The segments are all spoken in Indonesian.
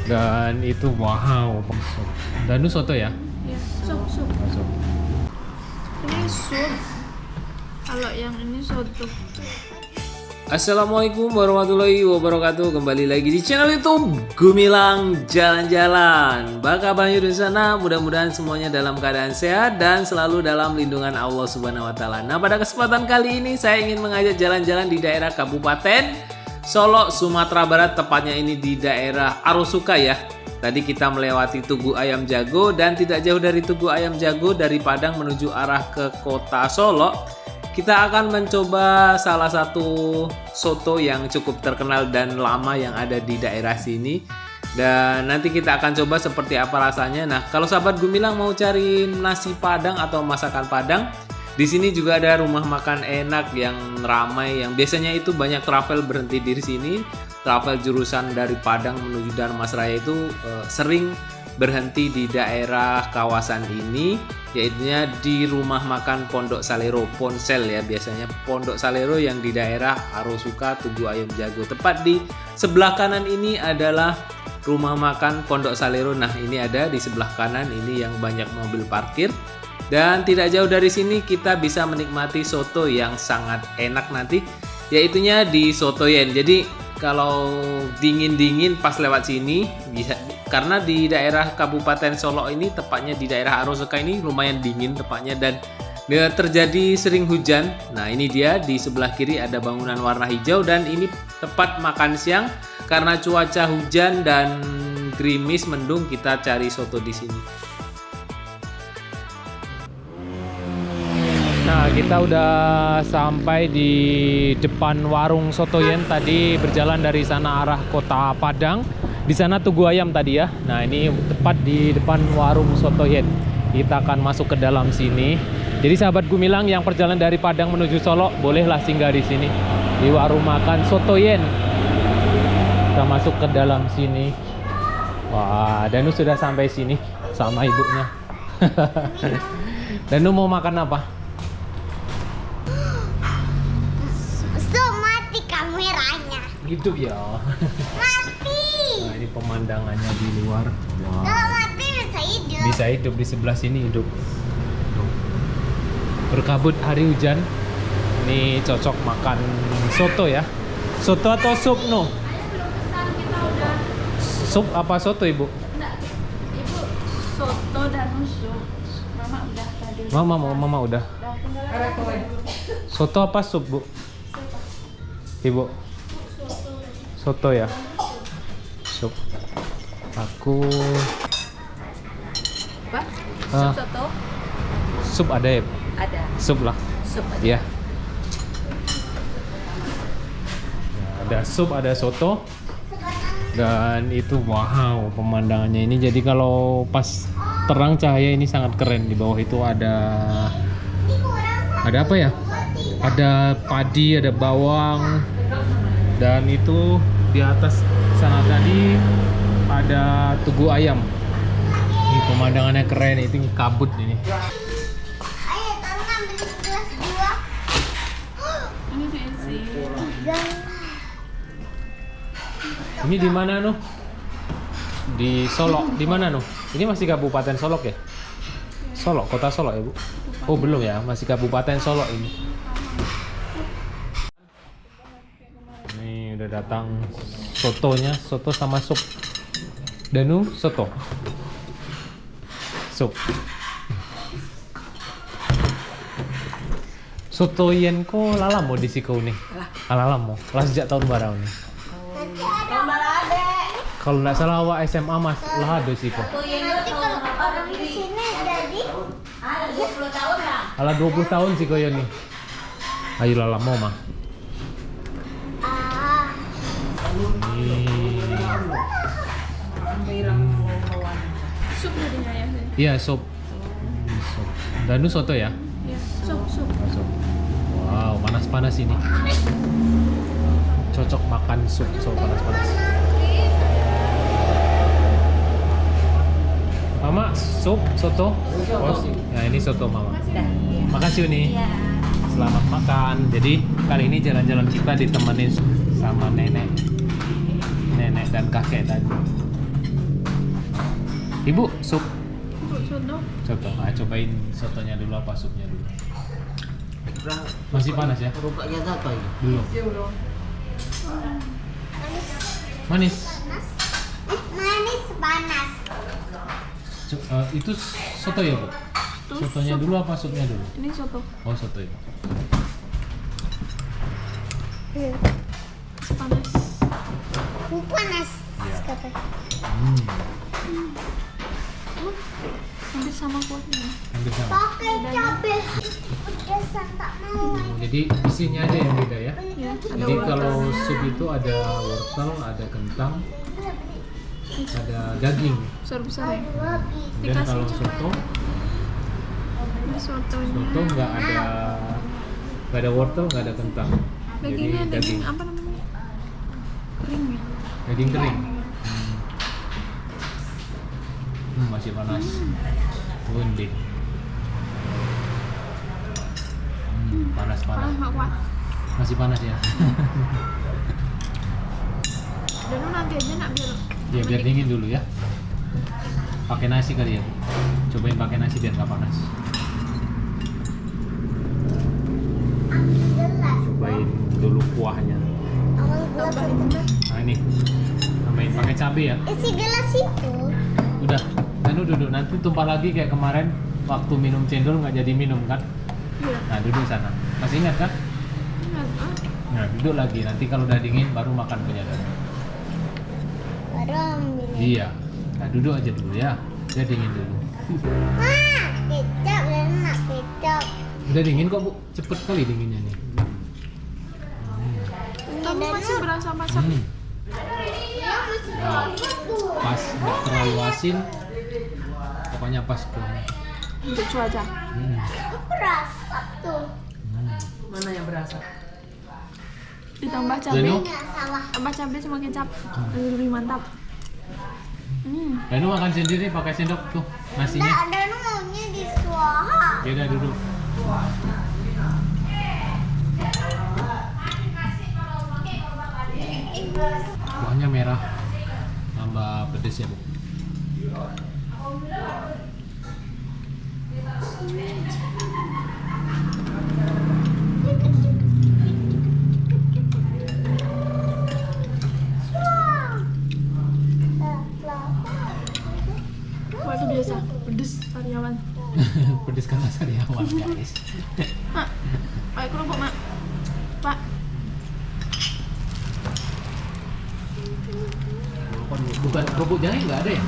Dan itu wow, Danu soto ya? Ya, sup. Masuk. Ini sup. Kalau yang ini soto. Assalamualaikum warahmatullahi wabarakatuh. Kembali lagi di channel YouTube Gumilang Jalan-Jalan. Baka banyu di sana, mudah-mudahan semuanya dalam keadaan sehat dan selalu dalam lindungan Allah Subhanahu wa taala. Nah, pada kesempatan kali ini saya ingin mengajak jalan-jalan di daerah Kabupaten Solok, Sumatera Barat, tepatnya ini di daerah Arosuka ya. Tadi kita melewati Tugu Ayam Jago dan tidak jauh dari Tugu Ayam Jago dari Padang menuju arah ke kota Solok. Kita akan mencoba salah satu soto yang cukup terkenal dan lama yang ada di daerah sini. Dan nanti kita akan coba seperti apa rasanya. Nah, kalau sahabat Gumilang mau cari nasi Padang atau masakan Padang, di sini juga ada rumah makan enak yang ramai, yang biasanya itu banyak travel berhenti di sini. Travel jurusan dari Padang menuju Dharmasraya itu sering berhenti di daerah kawasan ini, yaitu di rumah makan Pondok Salero, Ponsel ya biasanya, Pondok Salero yang di daerah Arosuka, Tugu Ayam Jago. Tepat di sebelah kanan ini adalah rumah makan Pondok Salero. Nah, ini ada di sebelah kanan ini yang banyak mobil parkir. Dan tidak jauh dari sini kita bisa menikmati soto yang sangat enak nanti, yaitunya di Sotoyen. Jadi kalau dingin-dingin pas lewat sini bisa, karena di daerah Kabupaten Solok ini, tepatnya di daerah Arosuka ini lumayan dingin tepatnya dan terjadi sering hujan. Nah, ini dia di sebelah kiri ada bangunan warna hijau dan ini tepat makan siang. Karena cuaca hujan dan gerimis mendung, kita cari soto di sini. Nah, kita udah sampai di depan warung Sotoyen. Tadi berjalan dari sana arah kota Padang. Di sana Tugu Ayam tadi ya. Nah, ini tepat di depan warung Sotoyen. Kita akan masuk ke dalam sini. Jadi sahabat Gumilang yang perjalanan dari Padang menuju Solok, bolehlah singgah di sini di warung makan Sotoyen. Kita masuk ke dalam sini. Wah, Danu sudah sampai sini sama ibunya. Danu mau makan apa? Hidup ya. Mati. Nah, ini pemandangannya di luar. Wow. Kalau mati bisa hidup. Bisa hidup di sebelah sini hidup. Berkabut hari hujan. Ini cocok makan soto ya. Soto atau sup no? Sup apa soto ibu? Enggak, Ibu soto dan sup. Mama udah tadi. Mama udah. Soto apa sup bu? Ibu? Soto ya. Sup. Aku. Apa? Sup soto? Sup ada ya? Ada. Sup lah. Sup aja. Ya. Nah, ada sup, ada soto. Dan itu wow pemandangannya ini. Jadi kalau pas terang cahaya ini sangat keren. Di bawah itu ada apa ya? Ada padi, ada bawang. Dan itu di atas sana tadi ada Tugu Ayam. Ini pemandangannya keren, itu kabut ini. Ayo, tolong ambil gelas 2. Ini diisi. Ini di mana Nuh? Di Solok. Di mana Nuh? Ini masih Kabupaten Solok ya? Solok, kota Solok ya Bu? Oh belum ya, masih Kabupaten Solok ini. Ini udah datang sotonya, soto sama sup. Danu soto. Sup. Sotoyen ko lalamo di siko nih. Lalamo. Lah sejak tahun berapa nih? Kalau nggak salah awak SMA mas, lah ada sih kok. Nanti kalau orang di sini jadi 20 tahun lah. Alah 20 tahun sih koyo nih. Ayo lalamo mah. Sup jadinya ya. Iya sup. Sup. Danu soto ya? Ya, sup. Sup. Wow, panas-panas ini. Cocok makan sup panas-panas. Mama, sup, soto? Oh, nah ini soto Mama. Makasih Uni. Selamat makan. Jadi kali ini jalan-jalan kita ditemenin sama nenek dan kakek tadi. Ibu, sup. Untuk soto. Soto. Nah, cobain sotonya dulu apa supnya dulu. Masih panas ya? Rupanya apa ini? Belum. Manis. Manis panas. Itu soto ya, Bu? Terus Sotonya sup. dulu apa supnya dulu? Ini soto. Oh, soto ya. Panas. Panas. Iya. Kata. Hampir sama kuahnya. Hampir sama. Pakai cabai. Pedesan tak mau. Jadi isinya aja yang beda ya. Ya, ada Jadi kalau wortelnya. sup itu ada wortel, ada kentang, ada daging. Besar-besar ya. Lebih. Dan Dikasih kalau cuma soto, ini sotonya. soto nggak ada wortel, nggak ada kentang. Dagingnya Jadi daging apa namanya? Kering ya. daging kering. Masih panas. Unding. Panas. Panas nggak kuat. Masih panas ya. Dan lu nanti aja nak biar. Ya biar dingin dulu ya. Pakai nasi kali ya, Bu. Cobain pakai nasi biar nggak panas. Gelas. Cobain dulu kuahnya. Awal gelas. Tambahin. Nah ini, tambahin pakai cabai ya. Isi gelas itu. Udah, Danu duduk. Nanti tumpah lagi kayak kemarin waktu minum cendol nggak jadi minum kan? Iya. Nah duduk sana. Masih ingat kan? Ingat, ah. Nah duduk lagi. Nanti kalau udah dingin baru makan punya Danu. Baru ambil. Iya. Nah duduk aja dulu ya. Biar dingin dulu. Wah, kecap enak kecap. Udah dingin kok, Bu. Cepet kali dinginnya nih. Kamu masih berasa masak. Wow. Pas, nggak terlalu asin. Pokoknya pas kuahnya. Untuk cuaca. Aku rasa tuh. Mana yang berasa? Ditambah cabai. Danu? Nggak salah. Tambah cabai sama kecap. Lebih mantap. Danu makan sendiri pakai sendok tuh nasinya. Nggak ada maunya di suaha. Ya udah duduk. Kuahnya merah, tambah pedes ya, Bu. Wah itu biasa. Pedes karyawan. Pedes karena sariawan, guys. Mak, ayo kerupuk mak. Pak. Bukan kerupuk jange nggak ada ya?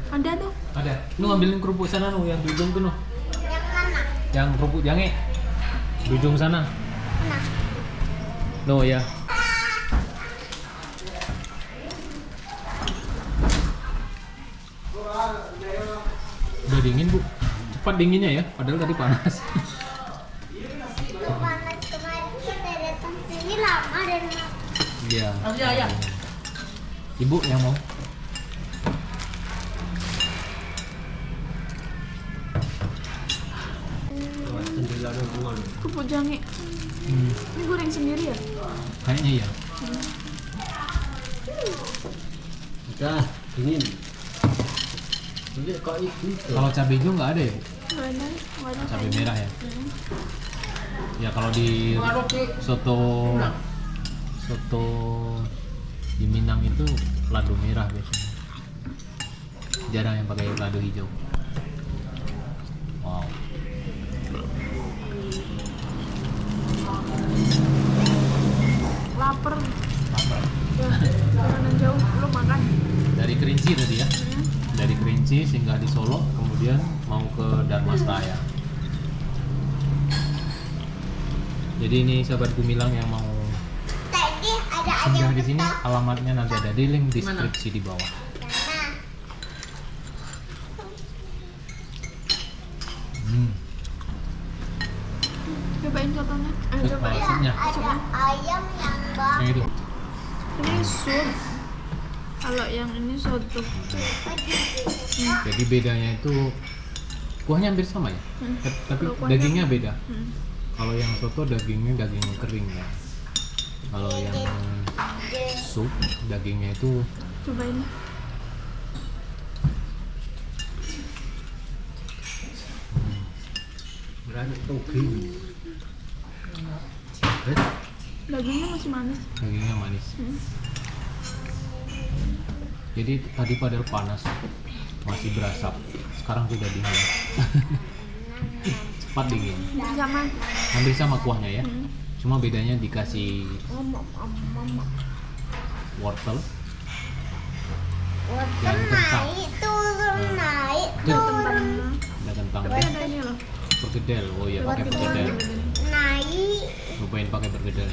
Ada tuh. Ada. Nu ambilin kerupuk sana nu yang di ujung tuh nu. Yang mana? Yang kerupuk jange. Di ujung sana. Nah, No ya. Udah dingin, Bu. Cepat dinginnya ya, padahal tadi panas. itu panas kemarin kita datang sini lama dan Iya. Masih ayam. Ibu yang mau. Jendela hubungan. Kerupuk jange. Ini goreng sendiri ya? Kayaknya iya. Udah, dingin. Jadi kok itu? Kalau cabai hijau nggak ada ya, Bu? Nggak ada. Nggak ada. Cabai merah ya. Ya kalau di soto di Minang itu lado merah biasanya. Jarang yang pakai lado hijau. Wow. Lapar. Lapar. Ya, perjalanan jauh belum makan. Dari Kerinci tadi ya. Dari Kerinci singgah di Solo, kemudian mau ke Darmasraya. Jadi ini sahabat Gumilang yang mau tadi ada singgah ayam di sini, petok. alamatnya nanti ada di link Mana? deskripsi di bawah. Nah, Cobain sotonya. Cobain. Maksudnya? ada ayam yang bang. Yang itu. Ini sup. Kalau yang ini soto. Jadi bedanya itu kuahnya hampir sama ya, tapi Kalau kuahnya- dagingnya beda. Hmm. Kalau yang soto dagingnya daging kering ya. Kalau yang sup dagingnya itu Cobain. Dan toge. Dagingnya masih manis. Dagingnya manis. Jadi tadi padahal panas, masih berasap. Sekarang sudah dingin. Cepat dingin. Sama. Hampir sama kuahnya ya. Cuma bedanya dikasih wortel. Wortel Dan kentang. naik turun naik Tuh. turun Ada kentang Tapi ada ini loh. pergedel. Oh iya pakai pergedel. naik Lupain pakai pergedel.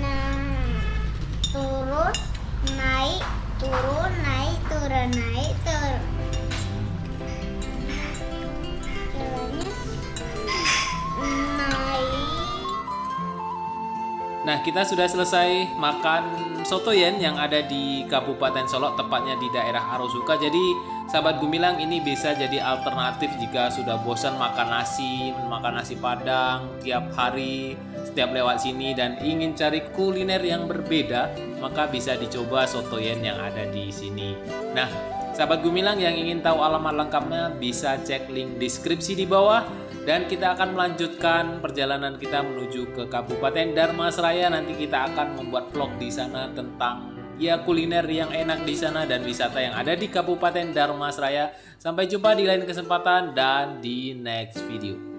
nah turun naik turun naik turun naik turun. Jalannya naik. Nah, kita sudah selesai makan sotoyen yang ada di Kabupaten Solok, tepatnya di daerah Arosuka. Jadi, sahabat Gumilang, ini bisa jadi alternatif jika sudah bosan makan nasi Padang tiap hari, setiap lewat sini dan ingin cari kuliner yang berbeda, maka bisa dicoba sotoyen yang ada di sini. Nah, sahabat Gumilang yang ingin tahu alamat lengkapnya bisa cek link deskripsi di bawah. Dan kita akan melanjutkan perjalanan kita menuju ke Kabupaten Dharmasraya. Nanti kita akan membuat vlog di sana tentang ya kuliner yang enak di sana dan wisata yang ada di Kabupaten Dharmasraya. Sampai jumpa di lain kesempatan dan di next video.